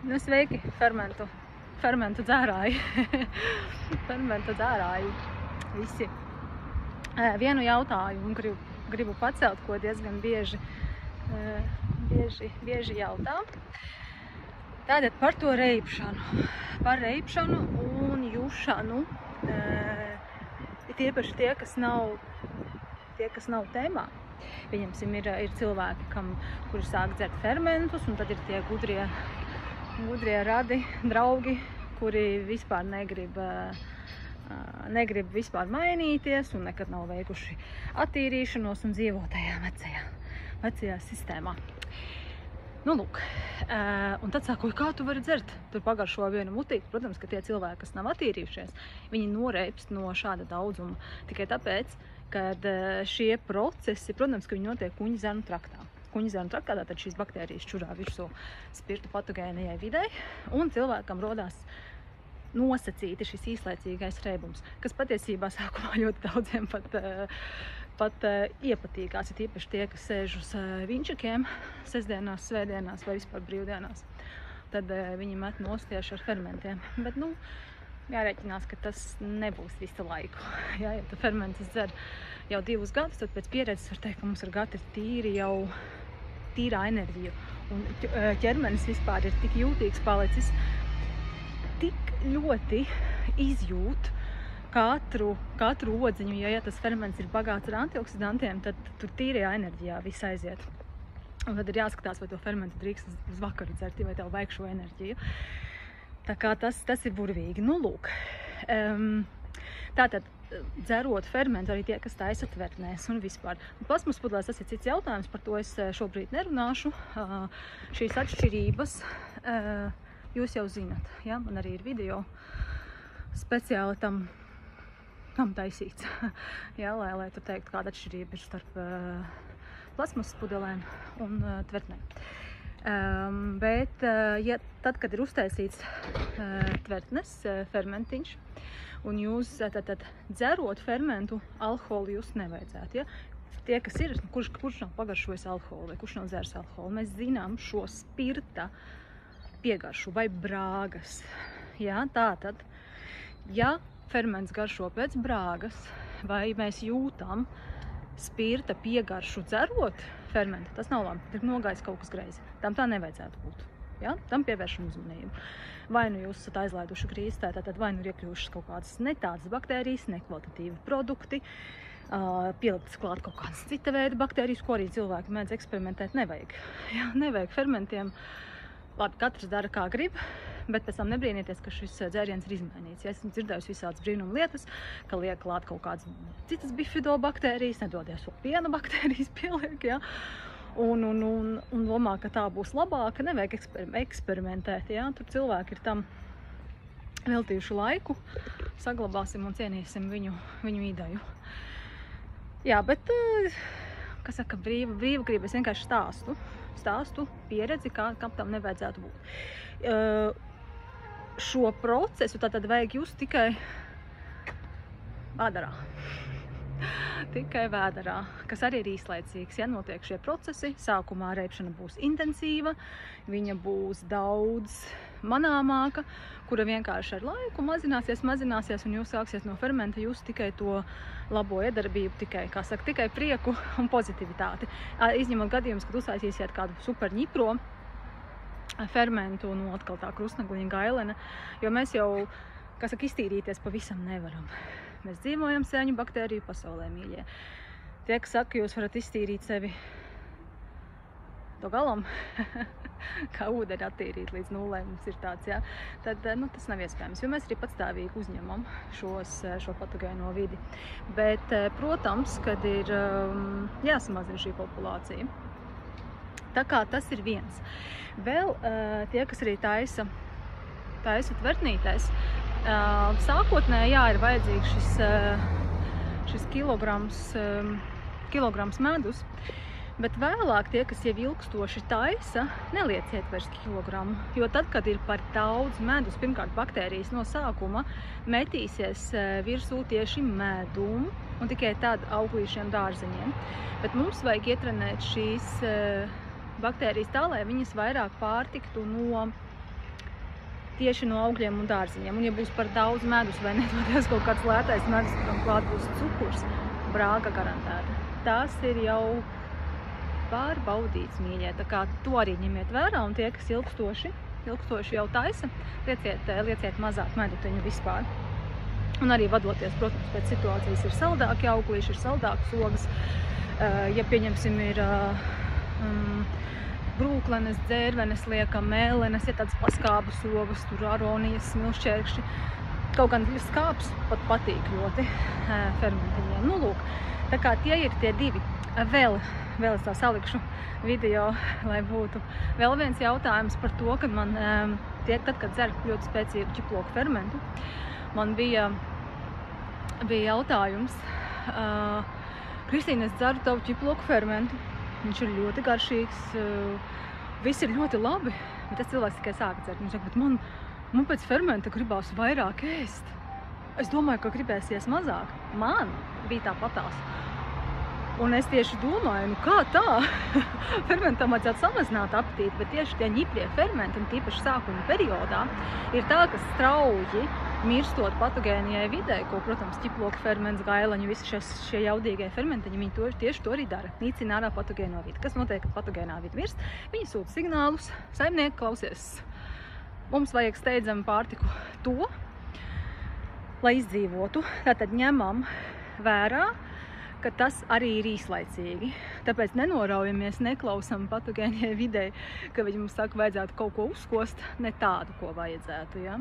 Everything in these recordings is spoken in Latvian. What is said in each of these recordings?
Nu, sveiki, fermentu dzērāji. Fermentu dzērāji visi. Vienu jautājumu gribu pacelt, ko diezgan bieži jautā. Tātad par to reibšanu. Par reibšanu un jušanu. Tiepaši tie, kas nav tēmā. Pieņemsim, ir cilvēki, kuri sāk dzert fermentus, un tad ir tie gudrie radi, draugi, kuri vispār negrib vispār mainīties un nekad nav veikuši attīrīšanos un dzīvo tajā vecajā sistēmā. Nu, lūk, un tad sakoju, kā tu vari dzert? Tur pagaršo vienu mutīti. Protams, ka tie cilvēki, kas nav attīrījušies, viņi noreibst no šāda daudzuma. Tikai tāpēc, kad šie procesi, protams, ka viņi notiek kuņģzarnu traktā. Kuņģzarnu traktā tātad šīs baktērijas čurā virsū spirtu patogēnajai videi, un cilvēkam rodās nosacīti šis īslaicīgais reibums, kas patiesībā sākumā ļoti daudziem pat iepatīkās, ir īpaši tie, kas sēž uz vinčakiem sestdienās, svētdienās vai vispār brīvdienās. Tad viņi met nost tieši ar fermentiem. Bet, jārēķinās, ka tas nebūs visu laiku. Ja tu fermentus dzer jau 2 gadus, tad pēc pieredzes var teikt, ka mums ar gadu ir tīrā enerģija. Un ķermenis vispār ir tik jūtīgs palicis, tik ļoti izjūt katru odziņu, ja tas ferments ir bagāts ar antioksidantiem, tad tur tīrajā enerģijā viss aiziet. Un tad ir jāskatās, vai to fermentu drīkst uz vakaru dzert, vai tev vajag šo enerģiju. Tā kā tas ir burvīgi. Nu, lūk. Tātad, dzerot fermentu arī tie, kas taisa tvertnēs un vispār. Plasmas pudelēs tas ir cits jautājums, par to es šobrīd nerunāšu. Šīs atšķirības jūs jau zinat. Ja? Man arī ir video speciāli tam taisīts. Ja? Lai tu teiktu, kāda atšķirība ir starp plasmas pudelēm un tvertnēm. Bet, tad, kad ir uztaisīts tvertnes fermentiņš, un jūs dzerot fermentu, alkoholu jūs nevajadzētu. Ja? Tie, kas ir, kurš nav pagaršojis alkoholu vai kurš nav dzērs alkoholu, mēs zinām šo spirta piegaršu vai brāgas. Ja? Tātad, ja ferments garšo pēc brāgas vai mēs jūtam spirta piegaršu dzerot fermentu, tas nav labi, ir nogājis kaut kas greizi. Tam tā nevajadzētu būt. Ja? Tam pievēršam uzmanību. Vai nu jūs esat aizlaiduši grīstē, tad vai nu ir iekļuvušas kaut kādas ne tādas baktērijas, nekvalitatīvi produkti, pieliktas klāt kaut kādas cita veida baktērijas, ko arī cilvēki mēdz eksperimentēt, nevajag. Ja? Nevajag fermentiem. Labi, katrs dara kā grib, bet pēc tam nebrīnieties, ka šis dzēriens ir izmainīts. Ja esmu dzirdējusi visādas brīnuma lietas, ka liek klāt kaut kādas citas bifidobaktērijas, nedodies vēl piena baktērijas pieliek, ja? Un domā, ka tā būs labāka, nevajag eksperimentēt. Ja? Tur cilvēki ir tam veltījuši laiku, saglabāsim un cienīsim viņu ideju. Jā, bet, kas saka, brīva griba, es vienkārši stāstu pieredzi, kam tam nevajadzētu būt. Šo procesu tātad vajag just tikai vēderā. Tikai vēderā, kas arī ir īslaicīgs. Ja notiek šie procesi, sākumā reibšana būs intensīva, viņa būs daudz manāmāka, kura vienkārši ar laiku mazināsies, un jūs sāksiet no fermenta just tikai to labo iedarbību, tikai prieku un pozitivitāti. Izņemot gadījumus, kad uztaisīsiet kādu super ņipro fermentu un atkal tā krustnaguļa gailene, jo mēs jau, iztīrīties pavisam nevaram. Mēs dzīvojam sēņu baktēriju pasaulē, mīļie. Tie, kas saka, jūs varat iztīrīt sevi to galam, kā ūdeni attīrīt līdz nulē, mums ir tāds, ja? Tad tas nav iespējams, jo mēs arī patstāvīgi uzņemam šo patogēno vidi. Bet, protams, kad ir jāsamazina šī populācija. Tā kā tas ir viens. Vēl tie, kas arī taisa tvertnītēs, sākotnēji, ir vajadzīgs šis kilograms medus, bet vēlāk tie, kas jau ilgstoši taisa, nelieciet vairs kilogramu, jo tad, kad ir par daudz medus, pirmkārt baktērijas no sākuma metīsies virsū tieši medum un tikai tad auglīšiem dārzeņiem. Bet mums vajag ietrenēt šīs baktērijas tā, lai viņas vairāk pārtiktu no tieši no augļiem un dārziņiem. Un ja būs par daudz medus vai nedoties kaut kāds lētais medus, kuram klāt būs cukurs, brāga garantēta. Tas ir jau pārbaudīts, mīļie. Tā kā to arī ņemiet vērā, un tie, kas ilgstoši jau taisa, lieciet mazāk meduteņu vispār. Un arī vadoties, protams, pēc situācijas ir saldāki auglīši, ir saldākas ogas. Ja pieņemsim ir brūklenes, dzērvenes, liekam mēlenes, ja tādas paskābas ogas, tur aronijas, smilšķērkšķi. Kaut gan skāps pat patīk ļoti fermentiņiem. Nu, lūk, tā kā tie ir tie divi. Vēl es tā salikšu video, lai būtu vēl viens jautājums par to, kad man tad, kad dzer ļoti spēcīgu ķiploku fermentu, man bija jautājums, Kristīne, es dzeru tavu ķiploku fermentu, viņš ir ļoti garšīgs, viss ir ļoti labi, bet tas cilvēks tikai sāka dzert. Viņš saka, bet man pēc fermenta gribās vairāk ēst. Es domāju, ka gribēsies mazāk. Man bija tāpatās. Un es tieši domāju, nu kā tā? Fermentam vajadzētu samazināt apetīti, bet tieši tie ņipļie fermenti, un tīpaši sākuma periodā, ir tā, ka strauji mirstot patogēnijai videi, ko, protams, ķiploku ferments, gailaņi, visi šie jaudīgie fermentiņi, viņi tieši to arī dara. Nīcina ārā patogēno vidi. Kas notiek, kad patogēnā vidi mirst? Viņi sūta signālus, saimnieki, klausies, mums vajag steidzami pārtiku to, lai izdzīvotu. Tātad ņemam vērā, ka tas arī ir īslaicīgi. Tāpēc nenoraujamies, neklausam patogēnijai videi, ka viņi mums saka, vajadzētu kaut ko uzkost, ne tādu, ko vajadzētu. Ja?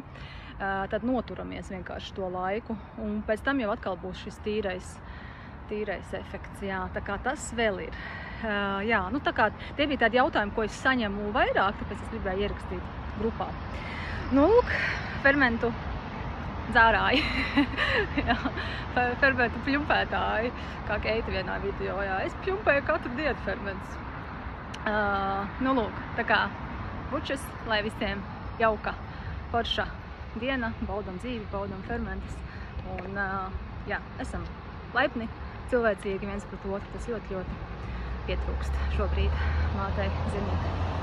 Tad noturamies vienkārši to laiku, un pēc tam jau atkal būs šis tīrais efekts. Jā. Tā kā tas vēl ir. Jā, nu tā kā tie bija tādi jautājumi, ko es saņemu vairāk, tāpēc es gribēju ierakstīt grupā. Nu, lūk, fermentu dzērāji, fermentu pļumpētāji, kā Keita vienā video, jā. Es pļumpēju katru dienu fermentus. Nu, lūk, tā kā bučas, lai visiem jauka, forša diena, baudam dzīvi, baudam fermentus. Un, jā, esam laipni, cilvēcīgi viens pret otru, tas ļoti, ļoti pietrūkst šobrīd mātei Zirnītei.